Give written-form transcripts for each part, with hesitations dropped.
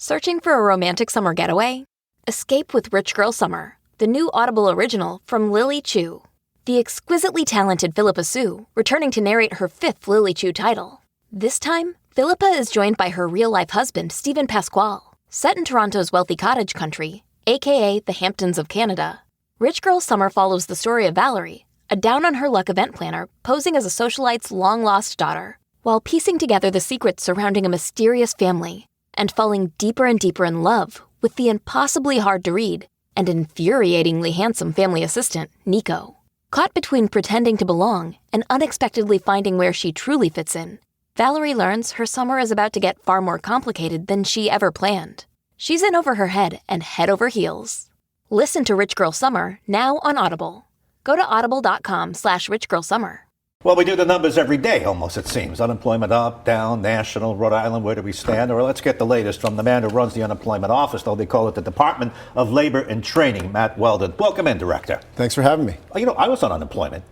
Searching for a romantic summer getaway? Escape with Rich Girl Summer, the new Audible original from Lily Chu. The exquisitely talented Philippa Sue, returning to narrate her 5th Lily Chu title. This time, Philippa is joined by her real-life husband, Stephen Pasquale. Set in Toronto's wealthy cottage country, aka the Hamptons of Canada, Rich Girl Summer follows the story of Valerie, a down-on-her-luck event planner posing as a socialite's long-lost daughter, while piecing together the secrets surrounding a mysterious family and falling deeper and deeper in love with the impossibly hard-to-read and infuriatingly handsome family assistant, Nico. Caught between pretending to belong and unexpectedly finding where she truly fits in, Valerie learns her summer is about to get far more complicated than she ever planned. She's in over her head and head over heels. Listen to Rich Girl Summer now on Audible. Go to audible.com/richgirlsummer. Well, we do the numbers every day, almost, it seems. Unemployment up, down, national, Rhode Island, where do we stand? Or let's get the latest from the man who runs the unemployment office, though they call it the Department of Labor and Training, Matt Weldon. Welcome in, Director. Thanks for having me. You know, I was on unemployment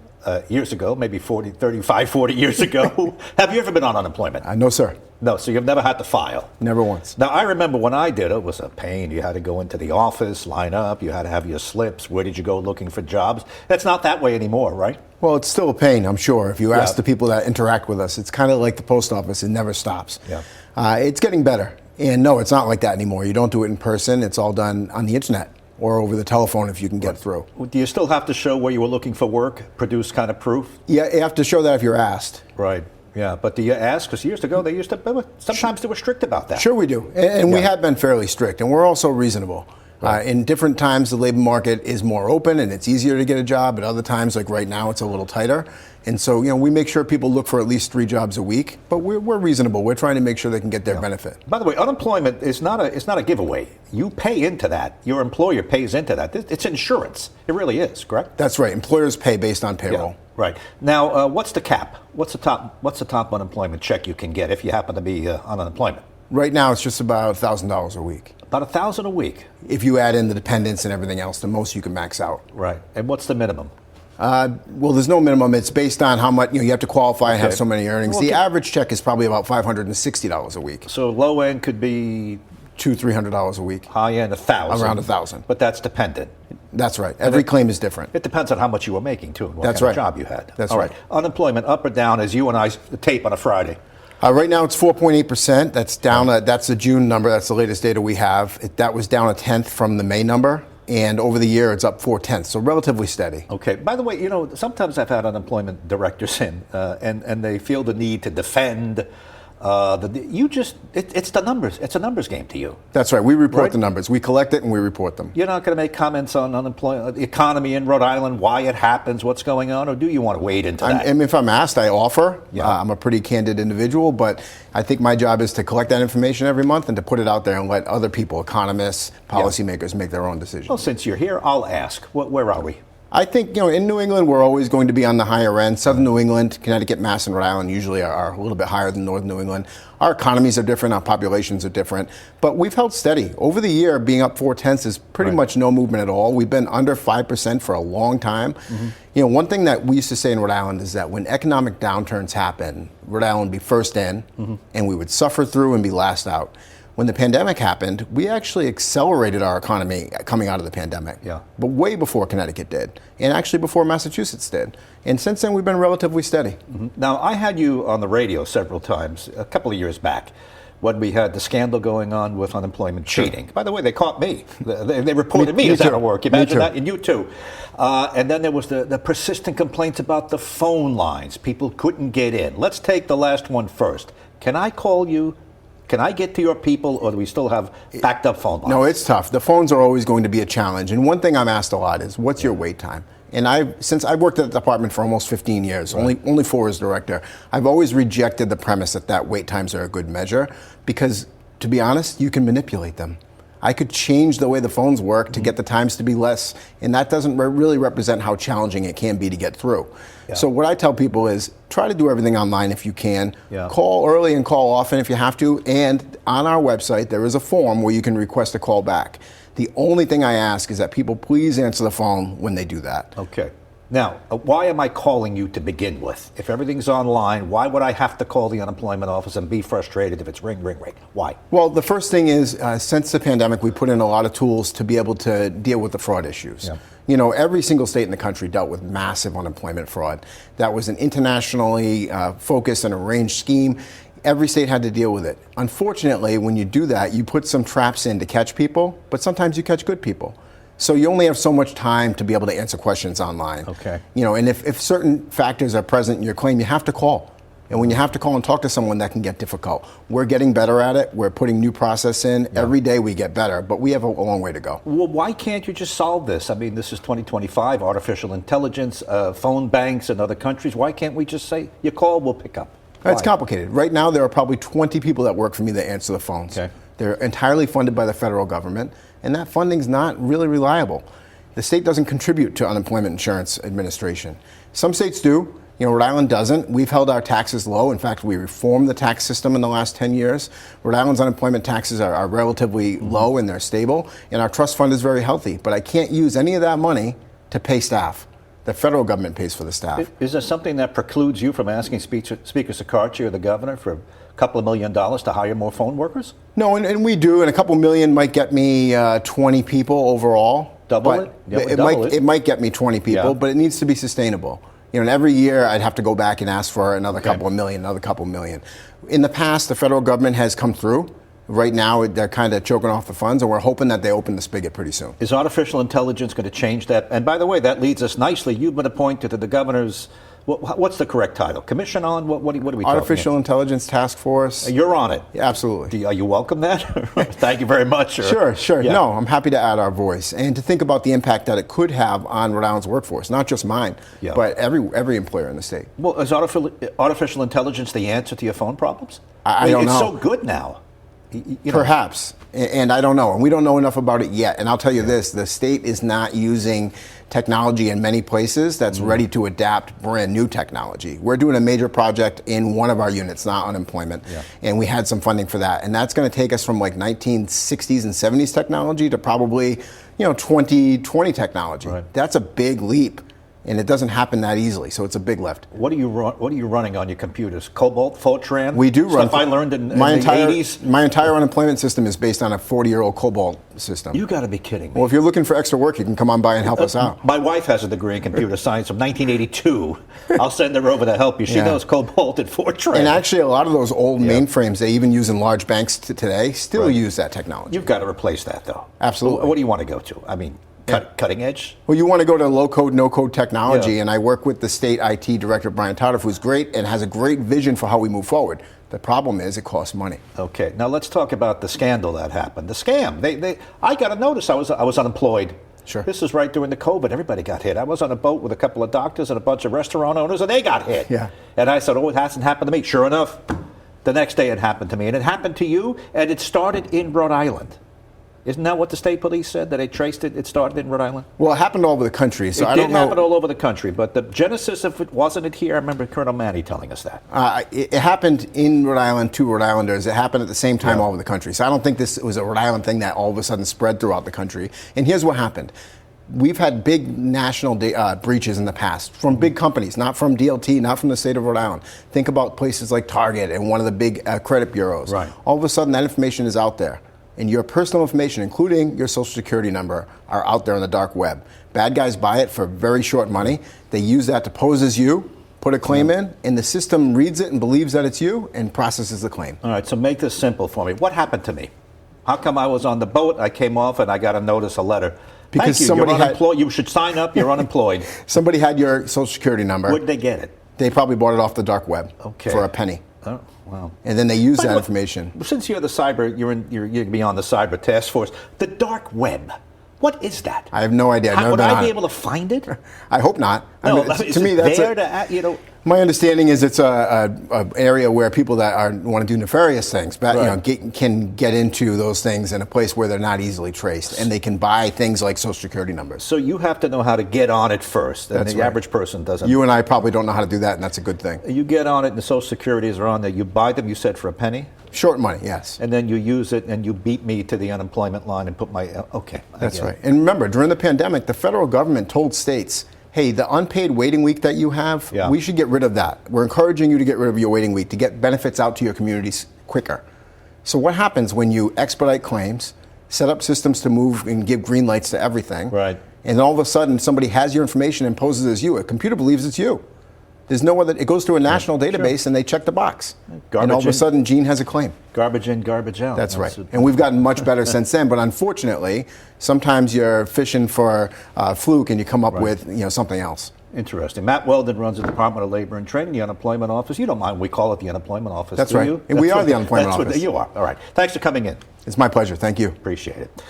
years ago, maybe 35, 40 years ago. Have you ever been on unemployment? No, sir. No, so you've never had to file? Never once. Now, I remember when I did, it was a pain. You had to go into the office, line up, you had to have your slips. Where did you go looking for jobs? That's not that way anymore, right? Well, it's still a pain, I'm sure. If you ask the people that interact with us, it's kind of like the post office. It never stops. Yeah. It's getting better. And no, it's not like that anymore. You don't do it in person. It's all done on the internet or over the telephone if you can get through. Do you still have to show where you were looking for work, produce kind of proof? Yeah, you have to show that if you're asked. Right. Yeah, but do you ask? Because years ago, sometimes they were strict about that. Sure we do. And we have been fairly strict, and we're also reasonable. Right. In different times, the labor market is more open and it's easier to get a job. At other times, like right now, it's a little tighter. And so, we make sure people look for at least 3 jobs a week. But we're reasonable. We're trying to make sure they can get their benefit. By the way, unemployment is not a giveaway. You pay into that. Your employer pays into that. It's insurance. It really is, correct? That's right. Employers pay based on payroll. Yeah. Right. Now, what's the cap? What's the top unemployment check you can get if you happen to be on unemployment? Right now, it's just about $1,000 a week. About $1,000 a week. If you add in the dependents and everything else, the most you can max out. Right. And what's the minimum? Well, there's no minimum. It's based on how much you have to qualify and have so many earnings. Well, the average check is probably about $560 a week. So low end could be $200-300 a week. High end $1,000. Around $1,000. But that's dependent. That's right. Every claim is different. It depends on how much you were making too, and what kind of job you had. That's All right. Unemployment up or down as you and I tape on a Friday? Right now it's 4.8%. That's down. That's the June number. That's the latest data we have. That was down 1/10 from the May number. And over the year, it's up 4/10, so relatively steady. Okay. By the way, sometimes I've had unemployment directors in, and they feel the need to defend. It's the numbers. It's a numbers game to you. That's right. We report the numbers. We collect it and we report them. You're not going to make comments on unemployment, the economy in Rhode Island, why it happens, what's going on, or do you want to wade into that? And if I'm asked, I offer. I'm a pretty candid individual, but I think my job is to collect that information every month and to put it out there and let other people, economists, policymakers, make their own decisions. Well, since you're here, I'll ask. Where are we? I think, in New England, we're always going to be on the higher end. Southern New England, Connecticut, Mass, and Rhode Island usually are a little bit higher than Northern New England. Our economies are different, our populations are different, but we've held steady. Over the year, being up 4/10 is pretty much no movement at all. We've been under 5% for a long time. Mm-hmm. One thing that we used to say in Rhode Island is that when economic downturns happen, Rhode Island would be first in, and we would suffer through and be last out. When the pandemic happened, we actually accelerated our economy coming out of the pandemic. Yeah. But way before Connecticut did, and actually before Massachusetts did. And since then, we've been relatively steady. Mm-hmm. Now, I had you on the radio several times, a couple of years back, when we had the scandal going on with unemployment cheating. By the way, they caught me. They reported me as out of work. Imagine that, and you too. And then there was the persistent complaints about the phone lines. People couldn't get in. Let's take the last one first. Can I call you? Can I get to your people, or do we still have backed up phone lines? No, it's tough. The phones are always going to be a challenge. And one thing I'm asked a lot is, what's your wait time? And since I've worked at the department for almost 15 years, only 4 as director, I've always rejected the premise that wait times are a good measure because, to be honest, you can manipulate them. I could change the way the phones work to get the times to be less, and that doesn't really represent how challenging it can be to get through. Yeah. So what I tell people is try to do everything online if you can. Yeah. Call early and call often if you have to, and on our website there is a form where you can request a call back. The only thing I ask is that people please answer the phone when they do that. Okay. Now, why am I calling you to begin with? If everything's online, why would I have to call the unemployment office and be frustrated if it's ring, ring, ring? Why? Well, the first thing is, since the pandemic, we put in a lot of tools to be able to deal with the fraud issues. Yeah. Every single state in the country dealt with massive unemployment fraud. That was an internationally focused and arranged scheme. Every state had to deal with it. Unfortunately, when you do that, you put some traps in to catch people, but sometimes you catch good people. So you only have so much time to be able to answer questions online. Okay. And if certain factors are present in your claim, you have to call. And when you have to call and talk to someone, that can get difficult. We're getting better at it. We're putting new process in. Yeah. Every day we get better, but we have a long way to go. Well, why can't you just solve this? I mean, this is 2025, artificial intelligence, phone banks in other countries. Why can't we just say, you call, we'll pick up? Why? It's complicated. Right now, there are probably 20 people that work for me that answer the phones. Okay. They're entirely funded by the federal government, and that funding's not really reliable. The state doesn't contribute to Unemployment Insurance Administration. Some states do. Rhode Island doesn't. We've held our taxes low. In fact, we reformed the tax system in the last 10 years. Rhode Island's unemployment taxes are relatively low and they're stable, and our trust fund is very healthy. But I can't use any of that money to pay staff. The federal government pays for the staff. Is there something that precludes you from asking Speaker Sakarchi or the governor for a couple of $1 million to hire more phone workers? No, and we do, and a couple million might get me 20 people overall. Double it? It might get me 20 people, but it needs to be sustainable. And every year I'd have to go back and ask for another couple of million, another couple of million. In the past, the federal government has come through. Right now, they're kind of choking off the funds, and we're hoping that they open the spigot pretty soon. Is artificial intelligence going to change that? And by the way, that leads us nicely. You've been appointed to the governor's, what's the correct title? Commission on? What are we talking about? Artificial Intelligence Task Force. You're on it. Yeah, absolutely. Are you welcome that? Thank you very much. Sure. Yeah. No, I'm happy to add our voice and to think about the impact that it could have on Rhode Island's workforce, not just mine, but every employer in the state. Well, is artificial intelligence the answer to your phone problems? I don't know. It's so good now. Perhaps, and I don't know, and we don't know enough about it yet. And I'll tell you this, the state is not using technology in many places that's ready to adapt brand new technology. We're doing a major project in one of our units, not unemployment, and we had some funding for that. And that's going to take us from like 1960s and 70s technology to probably 2020 technology. Right. That's a big leap. And it doesn't happen that easily, so it's a big lift. What are you running on your computers? Cobalt, Fortran? We do run. Stuff I learned in the 80s? My entire unemployment system is based on a 40-year-old Cobalt system. You got to be kidding me. Well, if you're looking for extra work, you can come on by and help us out. My wife has a degree in computer science from 1982. I'll send her over to help you. She knows Cobalt and Fortran. And actually, a lot of those old mainframes they even use in large banks today still use that technology. You've got to replace that, though. Absolutely. What do you want to go to? I mean, cutting edge? Well, you want to go to low-code, no-code technology, and I work with the state IT director, Brian Tardif, who's great and has a great vision for how we move forward. The problem is it costs money. Okay, now let's talk about the scandal that happened. The scam. I got a notice I was unemployed. Sure. This is right during the COVID. Everybody got hit. I was on a boat with a couple of doctors and a bunch of restaurant owners, and they got hit. Yeah. And I said, it hasn't happened to me. Sure enough, the next day it happened to me. And it happened to you, and it started in Rhode Island. Isn't that what the state police said, that they traced it? It started in Rhode Island? Well, it happened all over the country. So it did happen all over the country, but the genesis of it wasn't here. I remember Colonel Manny telling us that. It happened in Rhode Island to Rhode Islanders. It happened at the same time all over the country. So I don't think this was a Rhode Island thing that all of a sudden spread throughout the country. And here's what happened. We've had big national breaches in the past from big companies, not from DLT, not from the state of Rhode Island. Think about places like Target and one of the big credit bureaus. Right. All of a sudden, that information is out there. And your personal information, including your social security number, are out there on the dark web. Bad guys buy it for very short money. They use that to pose as you, put a claim in, and the system reads it and believes that it's you and processes the claim. All right, so make this simple for me. What happened to me? How come I was on the boat, I came off, and I got a notice, a letter? Because Thank you. You're unemployed. You should sign up. You're unemployed. Somebody had your social security number. Where did they get it? They probably bought it off the dark web for a penny. Oh, wow. And then they use that information. Since you're the cyber, you're going to be on the cyber task force. The dark web. What is that? I have no idea. Would I be able to find it? I hope not. No, I mean, to me, that's my understanding is it's a area where people that want to do nefarious things, can get into those things in a place where they're not easily traced, and they can buy things like social security numbers. So you have to know how to get on it first, and the average person doesn't. You and I probably don't know how to do that, and that's a good thing. You get on it, and the social securities are on there. You buy them, you said, for a penny? Short money, yes. And then you use it, and you beat me to the unemployment line and put my, That's right. And remember, during the pandemic, the federal government told states, hey, the unpaid waiting week that you have, Yeah. we should get rid of that. We're encouraging you to get rid of your waiting week to get benefits out to your communities quicker. So what happens when you expedite claims, set up systems to move and give green lights to everything, Right. and all of a sudden somebody has your information and poses as you? A computer believes it's you. There's no other. It goes to a national database and they check the box. And all of a sudden, Gene has a claim. Garbage in, garbage out. That's right. And we've gotten much better since then. But unfortunately, sometimes you're fishing for fluke and you come up with something else. Interesting. Matt Weldon runs the Department of Labor and Training, the Unemployment Office. You don't mind we call it the Unemployment Office, That's do right. you? And we are the Unemployment Office. Office. You are. All right. Thanks for coming in. It's my pleasure. Thank you. Appreciate it.